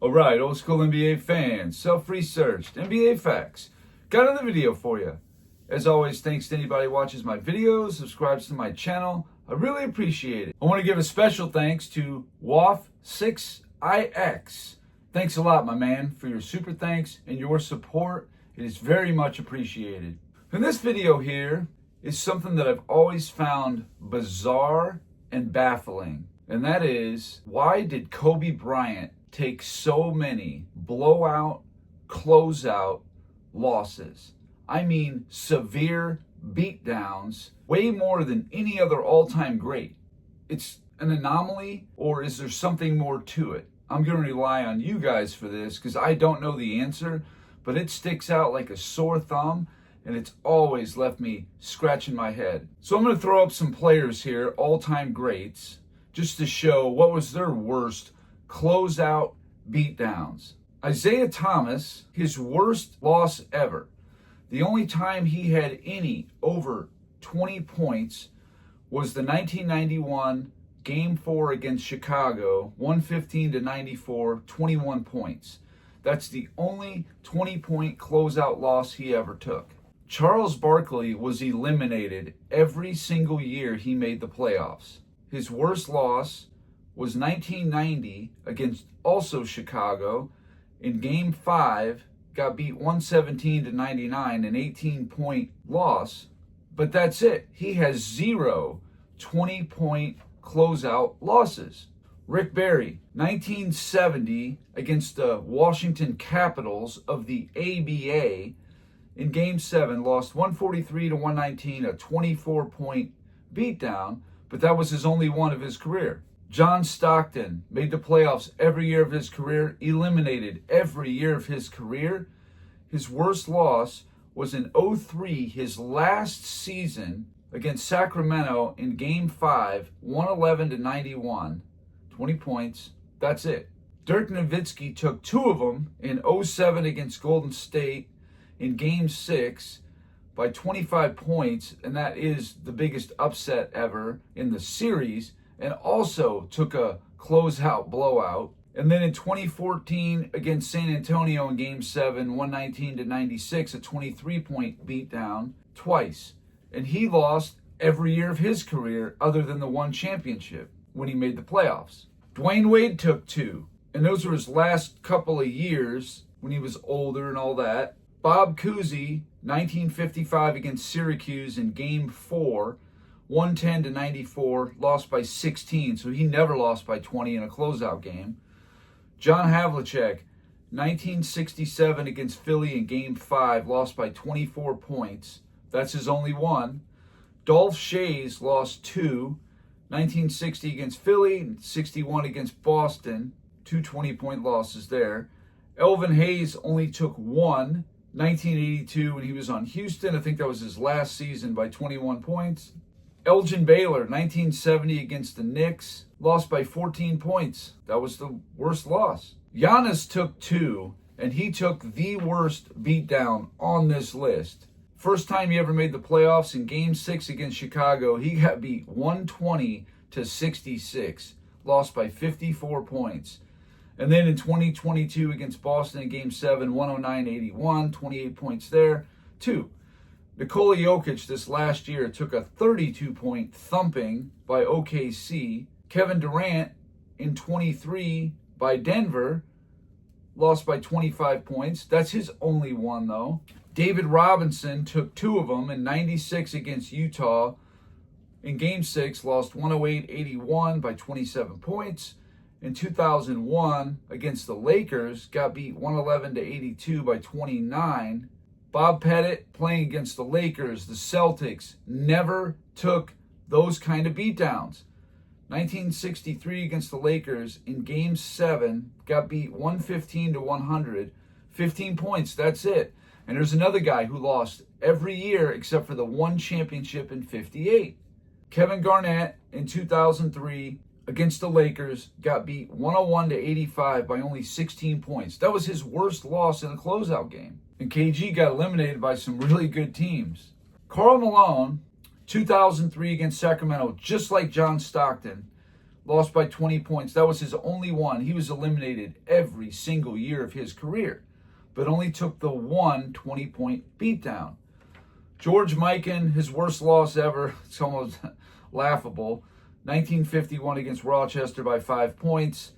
Alright, old school NBA fans, self-researched, NBA facts. Got another video for you. As always, thanks to anybody who watches my videos, subscribes to my channel. I really appreciate it. I want to give a special thanks to WAF6IX. Thanks a lot, my man, for your super thanks and your support. It is very much appreciated. And this video here is something that I've always found bizarre and baffling. And that is, why did Kobe Bryant take so many blowout, closeout losses? I mean, severe beatdowns, way more than any other all-time great. It's an anomaly, or is there something more to it? I'm going to rely on you guys for this because I don't know the answer, but it sticks out like a sore thumb, and it's always left me scratching my head. So I'm going to throw up some players here, all-time greats, just to show what was their worst closeout beatdowns. Isaiah Thomas, his worst loss ever. The only time he had any over 20 points was the 1991 Game 4 against Chicago, 115-94, 21 points. That's the only 20-point closeout loss he ever took. Charles Barkley was eliminated every single year he made the playoffs. His worst loss was 1990 against also Chicago. In Game 5, got beat 117-99, an 18-point loss. But that's it. He has zero 20-point closeout losses. Rick Barry, 1970 against the Washington Capitals of the ABA. In Game 7, lost 143-119, a 24-point beatdown, but that was his only one of his career. John Stockton made the playoffs every year of his career, eliminated every year of his career. His worst loss was in 2003, his last season against Sacramento in Game 5, 111-91, 20 points. That's it. Dirk Nowitzki took two of them in 2007 against Golden State in Game 6 by 25 points, and that is the biggest upset ever in the series, and also took a closeout blowout. And then in 2014 against San Antonio in Game 7, 119-96, a 23-point beatdown twice. And he lost every year of his career other than the one championship when he made the playoffs. Dwayne Wade took two, and those were his last couple of years when he was older and all that. Bob Cousy, 1955 against Syracuse in Game 4, 110-94, lost by 16, so he never lost by 20 in a closeout game. John Havlicek, 1967 against Philly in Game 5, lost by 24 points. That's his only one. Dolph Schayes lost two, 1960 against Philly, 61 against Boston, two 20-point losses there. Elvin Hayes only took one, 1982 when he was on Houston. I think that was his last season, by 21 points. Elgin Baylor, 1970 against the Knicks, lost by 14 points. That was the worst loss. Giannis took two, and he took the worst beatdown on this list. First time he ever made the playoffs in Game 6 against Chicago, he got beat 120-66, lost by 54 points. And then in 2022 against Boston in Game 7, 109-81, 28 points there. Two, Nikola Jokic this last year took a 32-point thumping by OKC. Kevin Durant in 23 by Denver, lost by 25 points. That's his only one, though. David Robinson took two of them in 96 against Utah. In Game 6, lost 108-81 by 27 points. In 2001 against the Lakers, got beat 111-82 by 29. Bob Pettit playing against the Lakers, the Celtics, never took those kind of beatdowns. 1963 against the Lakers in Game 7, got beat 115-100, 15 points, that's it. And there's another guy who lost every year except for the one championship in 58. Kevin Garnett in 2003 against the Lakers, got beat 101-85 by only 16 points. That was his worst loss in a closeout game. And KG got eliminated by some really good teams. Karl Malone, 2003 against Sacramento, just like John Stockton, lost by 20 points. That was his only one. He was eliminated every single year of his career, but only took the one 20-point beatdown. George Mikan, his worst loss ever. It's almost laughable. 1951 against Rochester by 5 points.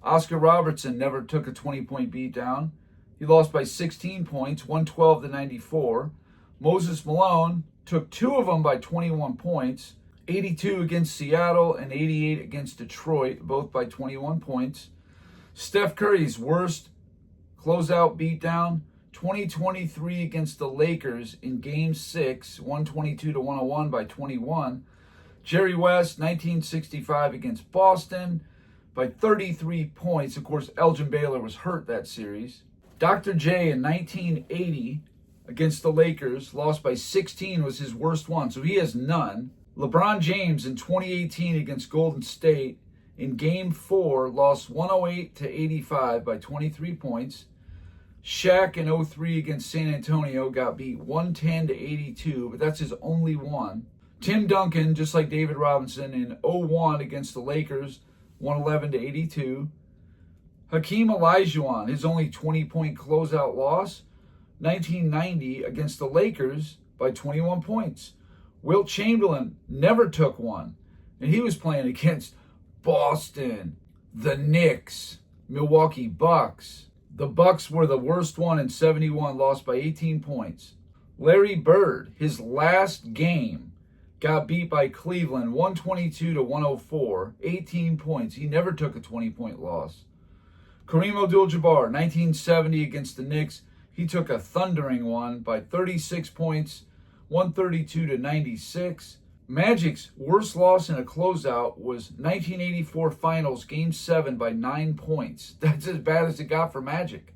Oscar Robertson never took a 20-point beatdown. He lost by 16 points, 112-94. Moses Malone took 2 of them by 21 points. 82 against Seattle and 88 against Detroit, both by 21 points. Steph Curry's worst closeout beatdown, 2023 against the Lakers in Game 6, 122-101 by 21. Jerry West, 1965 against Boston by 33 points. Of course, Elgin Baylor was hurt that series. Dr. J in 1980 against the Lakers, lost by 16, was his worst one, so he has none. LeBron James in 2018 against Golden State in Game 4 lost 108-85 by 23 points. Shaq in 03 against San Antonio got beat 110-82, but that's his only one. Tim Duncan, just like David Robinson, in 01 against the Lakers, 111-82. Hakeem Olajuwon, his only 20-point closeout loss, 1990 against the Lakers by 21 points. Wilt Chamberlain never took one, and he was playing against Boston, the Knicks, Milwaukee Bucks. The Bucks were the worst one in 71, lost by 18 points. Larry Bird, his last game, got beat by Cleveland 122-104, 18 points. He never took a 20-point loss. Kareem Abdul-Jabbar, 1970 against the Knicks, he took a thundering one by 36 points, 132-96. Magic's worst loss in a closeout was 1984 Finals, Game 7 by 9 points. That's as bad as it got for Magic.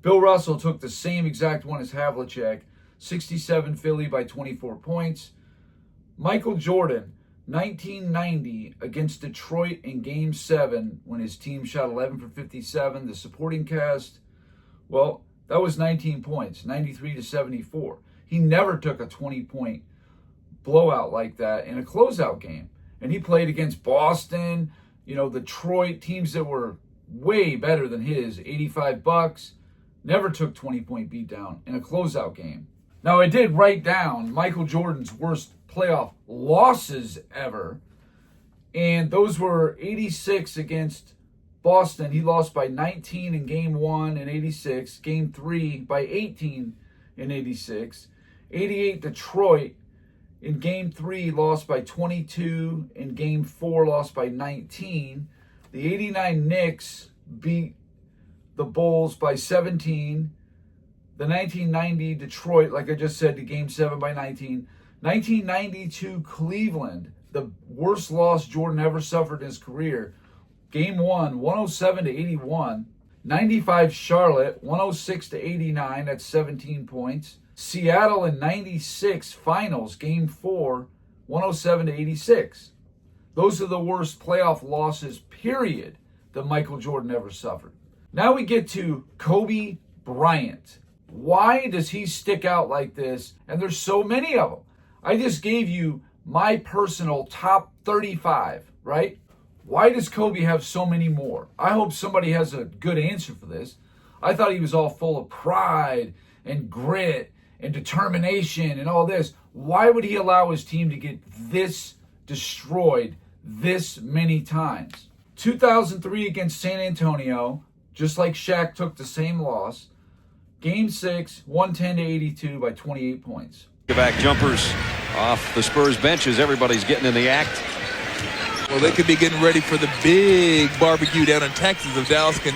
Bill Russell took the same exact one as Havlicek, 67 Philly by 24 points. Michael Jordan, 1990 against Detroit in Game 7 when his team shot 11 for 57. The supporting cast, well, that was 19 points, 93-74. He never took a 20-point blowout like that in a closeout game. And he played against Boston, Detroit, teams that were way better than his. 85 Bucks, never took 20-point beatdown in a closeout game. Now, I did write down Michael Jordan's worst playoff losses ever, and those were 86 against Boston. He lost by 19 in Game 1 in 86, Game 3 by 18 in 86. 88 Detroit in Game 3 lost by 22, in Game 4 lost by 19. The 89 Knicks beat the Bulls by 17. The 1990 Detroit, like I just said, to Game 7 by 19. 1992 Cleveland, the worst loss Jordan ever suffered in his career. Game 1, 107-81. 95 Charlotte, 106-89. That's 17 points. Seattle in 96 Finals, Game 4, 107-86. Those are the worst playoff losses, period, that Michael Jordan ever suffered. Now we get to Kobe Bryant. Why does he stick out like this? And there's so many of them. I just gave you my personal top 35, right? Why does Kobe have so many more? I hope somebody has a good answer for this. I thought he was all full of pride and grit and determination and all this. Why would he allow his team to get this destroyed this many times? 2003 against San Antonio, just like Shaq took the same loss. Game 6, 110-82 by 28 points. Back jumpers off the Spurs benches. Everybody's getting in the act. Well, they could be getting ready for the big barbecue down in Texas if Dallas can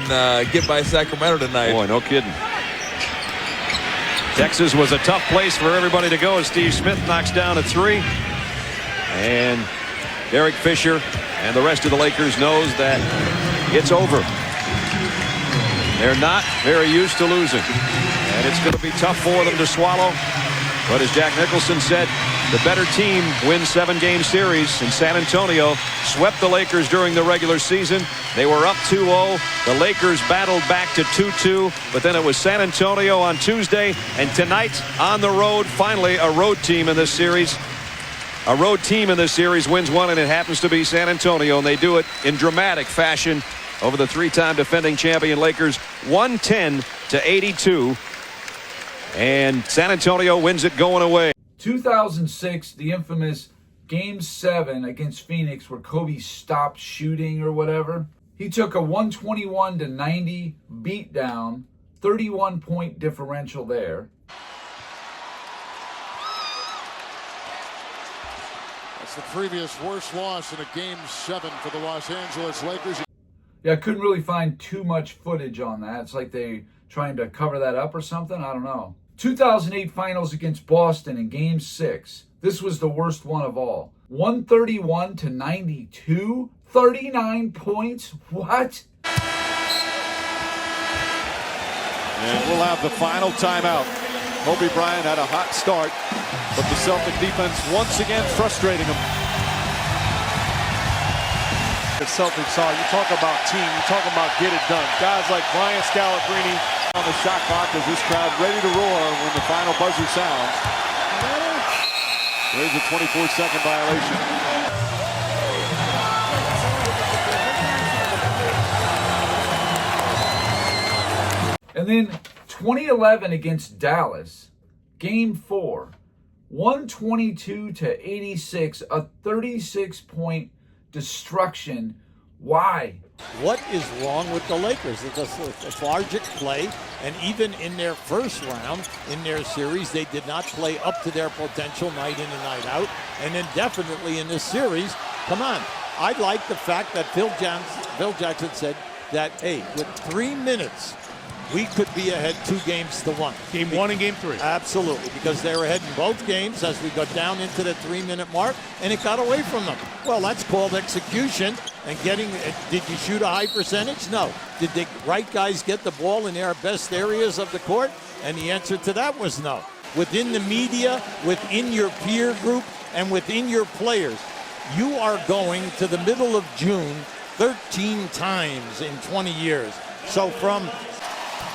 get by Sacramento tonight. Boy, no kidding. Texas was a tough place for everybody to go as Steve Smith knocks down a three. And Derek Fisher and the rest of the Lakers knows that it's over. They're not very used to losing. And it's going to be tough for them to swallow. But as Jack Nicholson said, the better team wins 7-game series. And San Antonio swept the Lakers during the regular season. They were up 2-0. The Lakers battled back to 2-2. But then it was San Antonio on Tuesday. And tonight on the road, finally a road team in this series. A road team in this series wins one, and it happens to be San Antonio, and they do it in dramatic fashion over the three-time defending champion Lakers, 110-82. And San Antonio wins it going away. 2006, the infamous Game 7 against Phoenix where Kobe stopped shooting or whatever. He took a 121-90 beatdown, 31-point differential there. That's the previous worst loss in a Game 7 for the Los Angeles Lakers. Yeah, I couldn't really find too much footage on that. It's like they trying to cover that up or something. I don't know. 2008 finals against Boston in Game 6. This was the worst one of all. 131-92, 39 points. What? And we'll have the final timeout. Kobe Bryant had a hot start, but the Celtic defense once again frustrating him. The Celtics are, you talk about team, you talk about get it done. Guys like Brian Scalabrine on the shot clock as this crowd ready to roar when the final buzzer sounds. There's a 24-second violation. And then 2011 against Dallas, Game 4, 122-86, a 36-point destruction. Why? What is wrong with the Lakers? It's a lethargic play, and even in their first round, in their series, they did not play up to their potential night in and night out. And then definitely in this series, come on. I like the fact that Phil Jackson said that, hey, with 3 minutes, we could be ahead 2-1. Game 1 and Game 3. Absolutely, because they were ahead in both games as we got down into the 3-minute mark, and it got away from them. Well, that's called execution. And did you shoot a high percentage? No. Did the right guys get the ball in their best areas of the court? And the answer to that was no. Within the media, within your peer group, and within your players, you are going to the middle of June 13 times in 20 years. So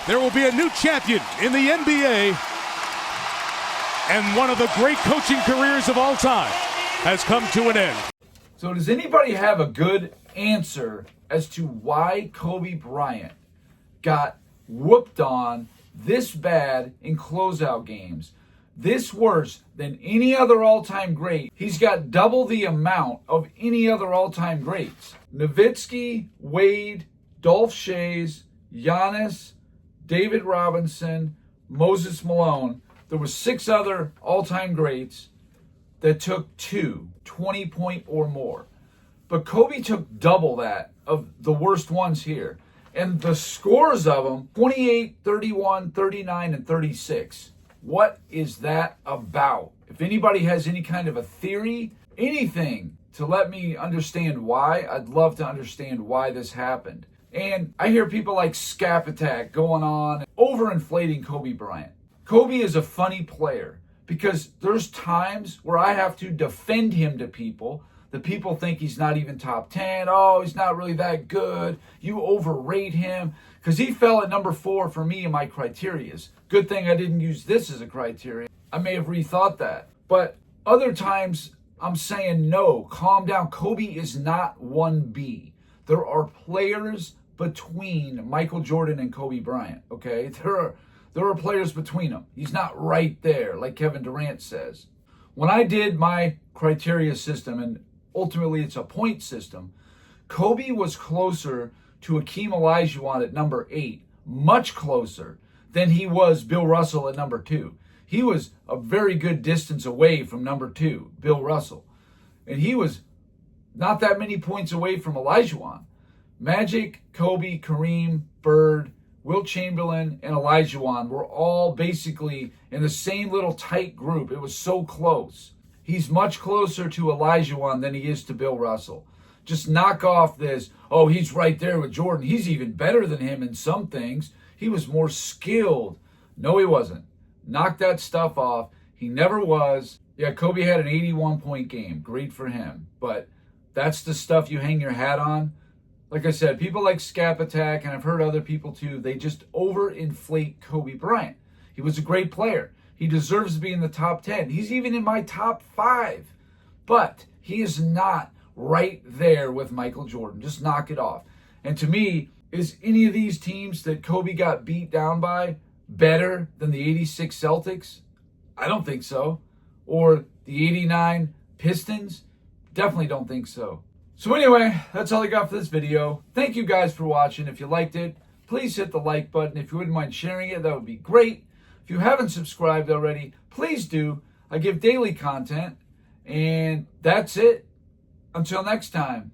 there will be a new champion in the NBA, and one of the great coaching careers of all time has come to an end. So does anybody have a good answer as to why Kobe Bryant got whooped on this bad in closeout games? This worse than any other all-time great. He's got double the amount of any other all-time greats. Nowitzki, Wade, Dolph Schayes, Giannis, David Robinson, Moses Malone. There were 6 other all-time greats that took 20-point or more. But Kobe took double that of the worst ones here. And the scores of them, 28, 31, 39, and 36. What is that about? If anybody has any kind of a theory, anything to let me understand why, I'd love to understand why this happened. And I hear people like Scap Attack going on, overinflating Kobe Bryant. Kobe is a funny player because there's times where I have to defend him to people. The people think he's not even top 10. Oh, he's not really that good. You overrate him. Because he fell at number 4 for me in my criterias. Good thing I didn't use this as a criteria. I may have rethought that. But other times I'm saying no, calm down. Kobe is not 1B. There are players between Michael Jordan and Kobe Bryant, okay? There are players between them. He's not right there, like Kevin Durant says. When I did my criteria system, and ultimately it's a point system, Kobe was closer to Hakeem Olajuwon at number 8, much closer than he was Bill Russell at number 2. He was a very good distance away from number 2, Bill Russell. And he was not that many points away from Olajuwon. Magic, Kobe, Kareem, Bird, Wilt Chamberlain, and Olajuwon were all basically in the same little tight group. It was so close. He's much closer to Olajuwon than he is to Bill Russell. Just knock off this, oh, he's right there with Jordan. He's even better than him in some things. He was more skilled. No, he wasn't. Knock that stuff off. He never was. Yeah, Kobe had an 81-point game. Great for him. But that's the stuff you hang your hat on. Like I said, people like Scap Attack, and I've heard other people too, they just overinflate Kobe Bryant. He was a great player. He deserves to be in the top 10. He's even in my top 5. but he is not right there with Michael Jordan. Just knock it off. And to me, is any of these teams that Kobe got beat down by better than the 86 Celtics? I don't think so. Or the 89 Pistons? Definitely don't think so. So anyway, that's all I got for this video. Thank you guys for watching. If you liked it, please hit the like button. If you wouldn't mind sharing it, that would be great. If you haven't subscribed already, please do. I give daily content. And that's it. Until next time.